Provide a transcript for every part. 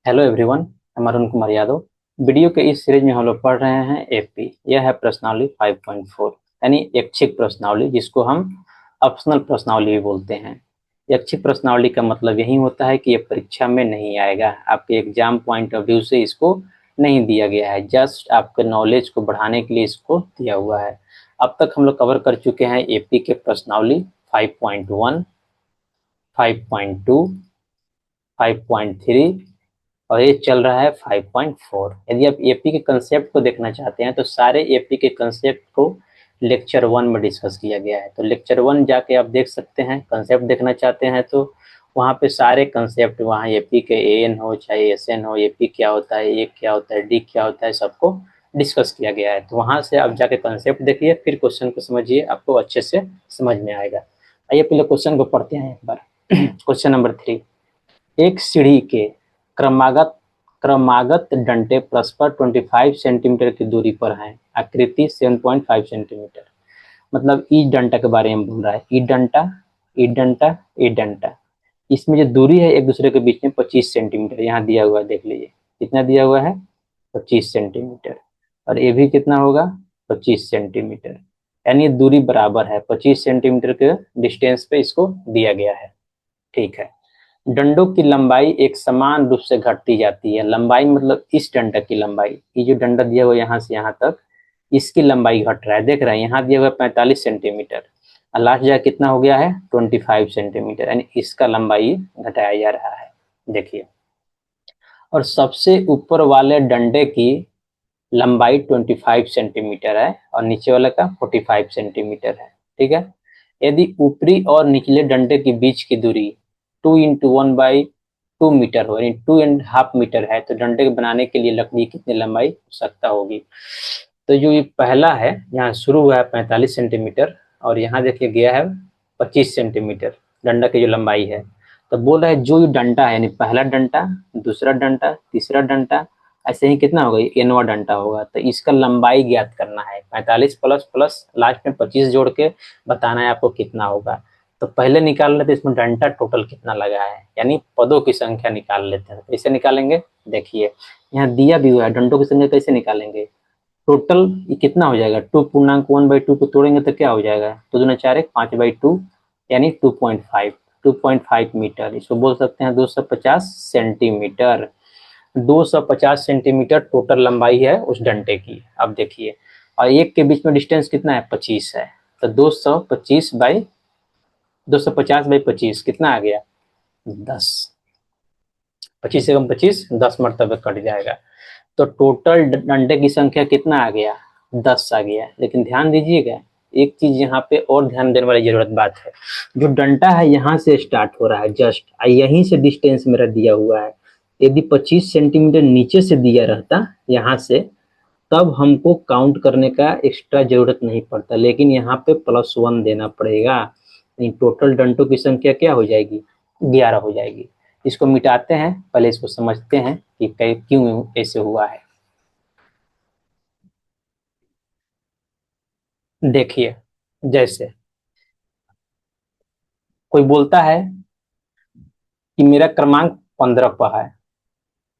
Hello everyone, मैं Arun Kumar Yadav. Video के इस सीरीज में हम लोग पढ़ रहे हैं एपी। यह है प्रश्नावली 5.4 यानी ऐच्छिक प्रश्नावली, जिसको हम ऑप्शनल प्रश्नावली भी बोलते हैं। ऐच्छिक प्रश्नावली का मतलब यही होता है कि ये परीक्षा में नहीं आएगा, आपके एग्जाम पॉइंट ऑफ व्यू से इसको नहीं दिया गया है, जस्ट आपके नॉलेज को बढ़ाने के लिए इसको दिया हुआ है। अब तक हम लोग कवर कर चुके हैं एपी के प्रश्नावली 5.1, 5.2, 5.3 और ये चल रहा है 5.4। यदि आप एपी के कंसेप्ट को देखना चाहते हैं तो सारे एपी के कंसेप्ट को लेक्चर 1 में डिस्कस किया गया है। तो लेक्चर 1 जाके आप देख सकते हैं। कंसेप्ट देखना चाहते हैं तो वहाँ पे सारे कंसेप्ट, वहाँ एपी के एन हो चाहे एसएन हो, एपी क्या होता है, ए क्या होता है, डी क्या होता है, सबको डिस्कस किया गया है। तो वहाँ से आप जाके कंसेप्ट देखिए, फिर क्वेश्चन को समझिए, आपको अच्छे से समझ में आएगा। आइए पहले क्वेश्चन को पढ़ते हैं एक बार। क्वेश्चन नंबर 3, एक सीढ़ी के क्रमागत क्रमागत डंडे परस्पर 25 सेंटीमीटर की दूरी पर हैं। आकृति 7.5 सेंटीमीटर। मतलब ई डंटा के बारे में बोल रहा है। ई डंटा, ई डंटा, ई डंटा। इसमें जो दूरी है एक दूसरे के बीच में 25 सेंटीमीटर यहाँ दिया हुआ है, देख लीजिए कितना दिया हुआ है, 25 सेंटीमीटर। और ये भी कितना होगा, 25 सेंटीमीटर। यानी दूरी बराबर है, 25 सेंटीमीटर के डिस्टेंस पे इसको दिया गया है। ठीक है। डंडों की लंबाई एक समान रूप से घटती जाती है। लंबाई मतलब इस डंडा की लंबाई, ये जो डंडा दिया हुआ यहाँ से यहाँ तक, इसकी लंबाई घट रहा है। देख रहे हैं यहाँ दिया हुआ 45 सेंटीमीटर और लास्ट जगह कितना हो गया है, 25 सेंटीमीटर। यानी इसका लंबाई घटाया जा रहा है, देखिए। और सबसे ऊपर वाले डंडे की लंबाई 25 सेंटीमीटर है और नीचे वाले का 45 सेंटीमीटर है। ठीक है। यदि ऊपरी और निचले डंडे के बीच की दूरी 2 × 1/2 मीटर हो, यानी 2.5 मीटर है, तो डंडे बनाने के लिए लकड़ी कितनी लंबाई आवश्यकता होगी। तो जो ये पहला है, यहाँ शुरू हुआ है 45 सेंटीमीटर और यहाँ देखिए गया है 25 सेंटीमीटर डंडा की जो लंबाई है। तो बोल रहा है जो ये डंडा है, यानी पहला डंडा, दूसरा डंडा, तीसरा डंडा, ऐसे ही कितना होगा, एनवा डंडा होगा। तो इसका लंबाई ज्ञात करना है। 45 प्लस प्लस लास्ट में 25 जोड़ के बताना है आपको कितना होगा। तो पहले निकाल लेते इसमें डंडा टोटल कितना लगा है, यानी पदों की संख्या निकाल लेते हैं। कैसे निकालेंगे, देखिए यहाँ दिया भी हुआ है। डंडों की संख्या कैसे निकालेंगे, टोटल ये कितना हो जाएगा, 2.1/2 को तोड़ेंगे तो क्या हो जाएगा, 2 दूना 4 5/2 यानी 2.5, 2.5 मीटर। इसको बोल सकते हैं 250 सेंटीमीटर। 250 सेंटीमीटर टोटल लंबाई है उस डंडे की। अब देखिए, और एक के बीच में डिस्टेंस कितना है, 25 है। तो 250/25 कितना आ गया, 10। 25 से 25 10 मरतबे कट जाएगा। तो टोटल डंडे की संख्या कितना आ गया, 10 आ गया। लेकिन ध्यान दीजिएगा, एक चीज यहाँ पे और ध्यान देने वाली जरूरत बात है। जो डंडा है यहाँ से स्टार्ट हो रहा है, जस्ट यहीं से डिस्टेंस मेरा दिया हुआ है। यदि 25 सेंटीमीटर नीचे से दिया रहता यहाँ से, तब हमको काउंट करने का एक्स्ट्रा जरूरत नहीं पड़ता, लेकिन यहाँ पे +1 देना पड़ेगा। टोटल डंडों की संख्या क्या हो जाएगी, 11 हो जाएगी। इसको मिटाते हैं, पहले इसको समझते हैं कि क्यों ऐसे हुआ है। देखिए, जैसे कोई बोलता है कि मेरा क्रमांक 15 पर है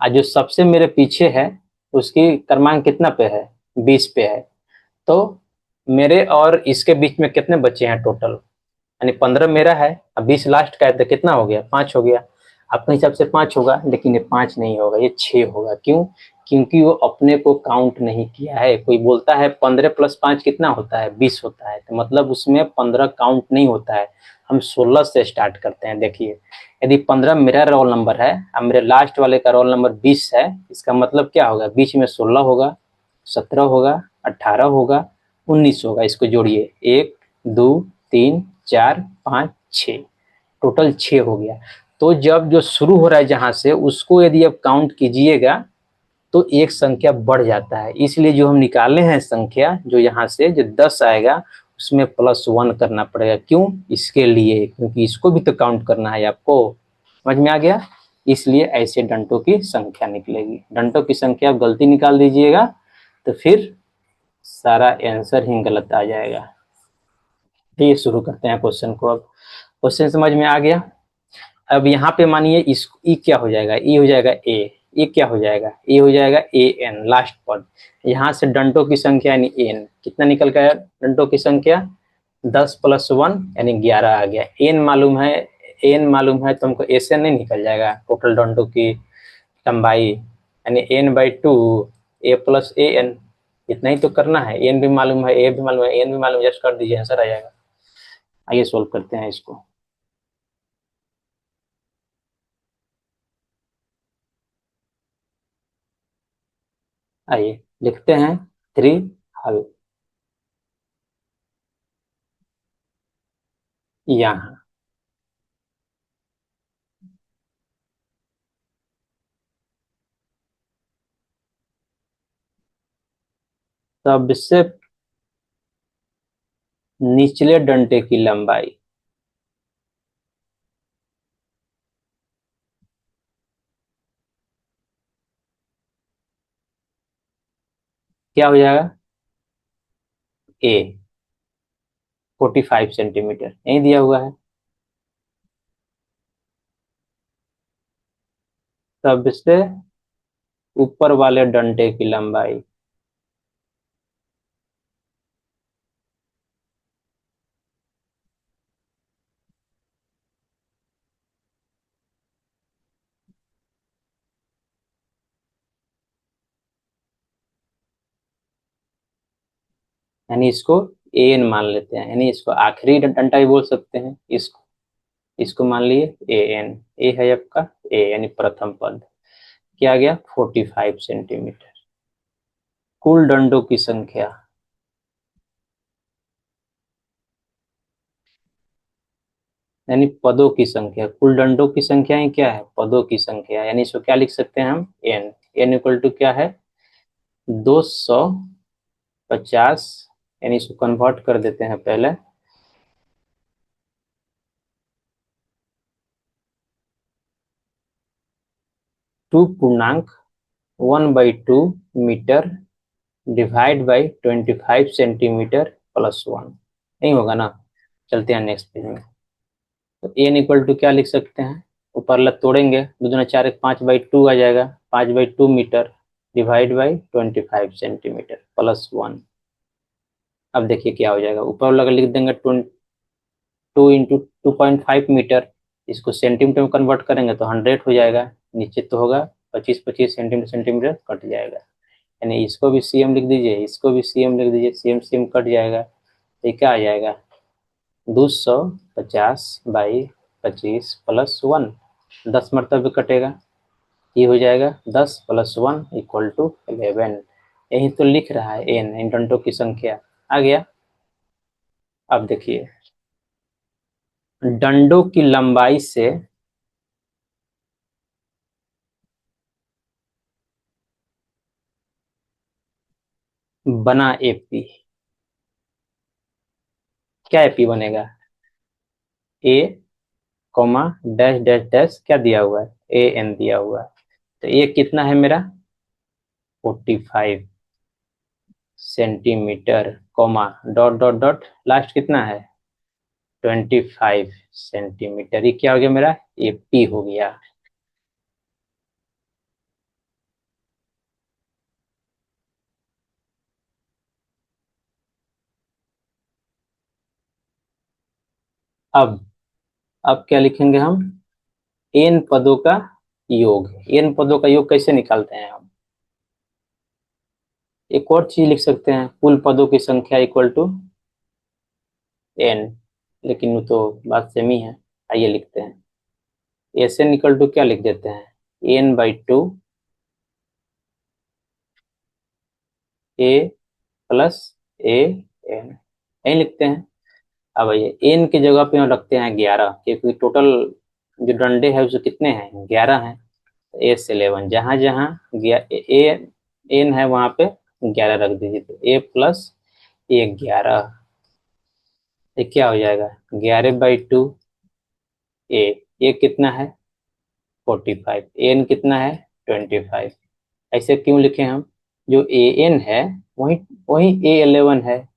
और जो सबसे मेरे पीछे है उसकी क्रमांक कितना पे है, 20 पे है। तो मेरे और इसके बीच में कितने बच्चे हैं टोटल, यानी 15 मेरा है और 20 लास्ट का है, तो कितना हो गया, 5 हो गया। आपके हिसाब से 5 होगा, लेकिन ये 5 नहीं होगा, ये 6 होगा। क्यों, क्योंकि वो अपने को काउंट नहीं किया है। कोई बोलता है 15 + 5 कितना होता है, 20 होता है, तो मतलब उसमें 15 काउंट नहीं होता है। हम 16 से स्टार्ट करते हैं। देखिए, यदि 15 मेरा रोल नंबर है और मेरे लास्ट वाले का रोल नंबर 20 है, इसका मतलब क्या होगा, बीच में 16 होगा, 17 होगा, 18 होगा, 19 होगा। इसको जोड़िए, 1 2 3 4 5 6, टोटल 6 हो गया। तो जब जो शुरू हो रहा है जहां से, उसको यदि आप काउंट कीजिएगा तो एक संख्या बढ़ जाता है। इसलिए जो हम निकाले हैं संख्या, जो यहाँ से जो 10 आएगा, उसमें +1 करना पड़ेगा। क्यों, इसके लिए, क्योंकि इसको भी तो काउंट करना है आपको। समझ में आ गया। इसलिए ऐसे डंडों की संख्या निकलेगी। डंडों की संख्या आप गलती निकाल दीजिएगा तो फिर सारा आंसर ही गलत आ जाएगा। ये शुरू करते हैं क्वेश्चन को। अब क्वेश्चन समझ में आ गया। अब यहाँ पे मानिए इस ई क्या हो जाएगा, ई हो जाएगा ए। ये क्या हो जाएगा, ये हो जाएगा ए एन लास्ट पद। यहाँ से डंटों की संख्या यानी एन कितना निकल गया, डंटों की संख्या 10 + 1 यानी 11 आ गया। एन मालूम है, एन मालूम है तो हमको एस एन नहीं निकल जाएगा टोटल डंटों की लंबाई, यानी n by two a plus a n, इतना ही तो करना है। एन भी मालूम है, ए भी मालूम है, एन भी मालूम है, जस्ट कर दीजिए आंसर आ जाएगा। आइए सोल्व करते हैं इसको। आइए लिखते हैं 3 हल यहाँ। सबसे निचले डंडे की लंबाई क्या हो जाएगा, ए 45 सेंटीमीटर यही दिया हुआ है। सबसे ऊपर वाले डंडे की लंबाई यानी इसको ए एन मान लेते हैं, यानी इसको आखिरी डंडा भी बोल सकते हैं। इसको इसको मान लिए ए एन, ए है आपका ए यानी प्रथम पद, क्या आ गया 45 सेंटीमीटर। कुल डंडों की संख्या यानी पदों की संख्या, कुल डंडों की संख्या ही क्या है, पदों की संख्या, यानी इसको क्या लिख सकते हैं हम, एन। एन इक्वल टू क्या है 250, यानी इसको कन्वर्ट कर देते हैं पहले। 2.1/2 metre divide by 25 centimetre plus 1, नहीं होगा ना। चलते हैं नेक्स्ट पेज में। तो एन इक्वल टू क्या लिख सकते हैं, ऊपर लग तोड़ेंगे, 2 दूना 4 एक 5/2 आ जाएगा, 5/2 metre divide by 25 centimetre plus 1। अब देखिए क्या हो जाएगा, ऊपर वाला लिख देंगे 2 × 2.5 मीटर, इसको सेंटीमीटर में कन्वर्ट करेंगे तो 100 हो जाएगा, नीचे तो होगा 25 सेंटीमीटर, सेंटीमीटर कट जाएगा, यानी इसको भी सीएम लिख दीजिए, इसको भी सीएम लिख दीजिए, सीएम सीएम कट जाएगा, तो ये क्या आ जाएगा 250/25 प्लस 1, 10 मरतबे कटेगा, ये हो जाएगा 10 + 1 = 11। यही तो लिख रहा है एन, इन डंडों की संख्या आ गया। अब देखिए डंडों की लंबाई से बना एपी, क्या एपी बनेगा, ए कॉमा डैश डैश डैश क्या दिया हुआ है, ए एन दिया हुआ है, तो ये कितना है मेरा 45 centimetre, comma dot dot dot last कितना है 25 सेंटीमीटर, ये क्या हो गया मेरा एपी हो गया। अब अब क्या लिखेंगे हम, एन पदों का योग। एन पदों का योग कैसे निकालते हैं हम, एक और चीज लिख सकते हैं, कुल पदों की संख्या इक्वल टू एन, लेकिन वो तो बात सेम ही है। आइए लिखते हैं, एस एन इक्वल टू क्या लिख देते हैं n/2 A plus a N, यही लिखते हैं। अब आइए एन की जगह पे हम रखते हैं 11, क्योंकि टोटल जो डंडे हैं उसके कितने हैं 11 हैं, S11 जहाँ जहाँ ए एन है वहां पे 11 रख दीजिए, तो ए प्लस ए 11, ये क्या हो जाएगा 11/2 ए, ए कितना है 45, एन कितना है 25। ऐसे क्यों लिखे हम, जो ए एन है वही वही A11 है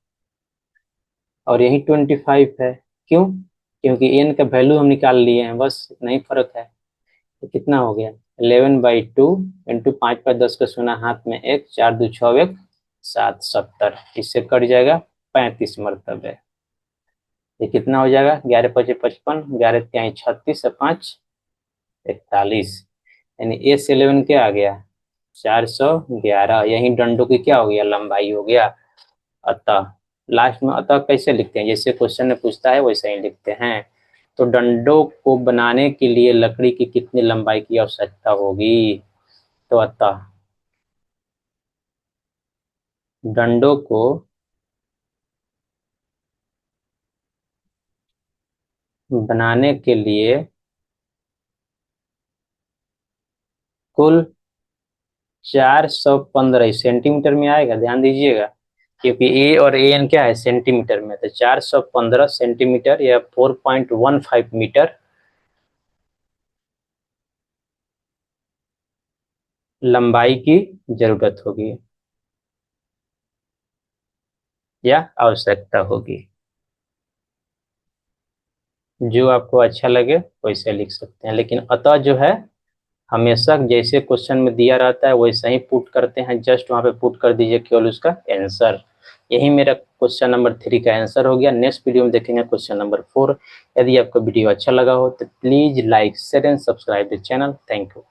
और यही 25 है, क्यों, क्योंकि एन का वैल्यू हम निकाल लिए हैं, बस इतना ही फर्क है। तो कितना हो गया 11/2 इंटू 5 × 10 का शून्य हाथ में 1, 4 2 6 1 7 70, इससे कट जाएगा 35 मरतबे। ये कितना हो जाएगा? 11 × 5 = 55, 11 × 3 = 36 और 5 41, यानी S11 क्या आ गया? 411। यही डंडों की क्या हो गया? लंबाई हो गया। अतः लास्ट में अतः कैसे लिखते हैं? जैसे क्वेश्चन में पूछता है वैसे ही लिखते हैं। तो डंडों को बनाने के लिए लकड़ी की कितनी लंबाई की आवश्यकता होगी? तो अतः डंडों को बनाने के लिए कुल 415 सेंटीमीटर में आएगा, ध्यान दीजिएगा, क्योंकि ए और ए एन क्या है? सेंटीमीटर में। तो 415 सेंटीमीटर या 4.15 मीटर लंबाई की जरूरत होगी या आवश्यकता होगी। जो आपको अच्छा लगे वैसे लिख सकते हैं, लेकिन अतः जो है हमेशा जैसे क्वेश्चन में दिया रहता है वैसे ही पुट करते हैं। जस्ट वहां पे पुट कर दीजिए केवल उसका आंसर। यही मेरा क्वेश्चन नंबर 3 का आंसर हो गया। नेक्स्ट वीडियो में देखेंगे क्वेश्चन नंबर 4। यदि आपको वीडियो अच्छा लगा हो तो please like share and subscribe the channel. Thank you.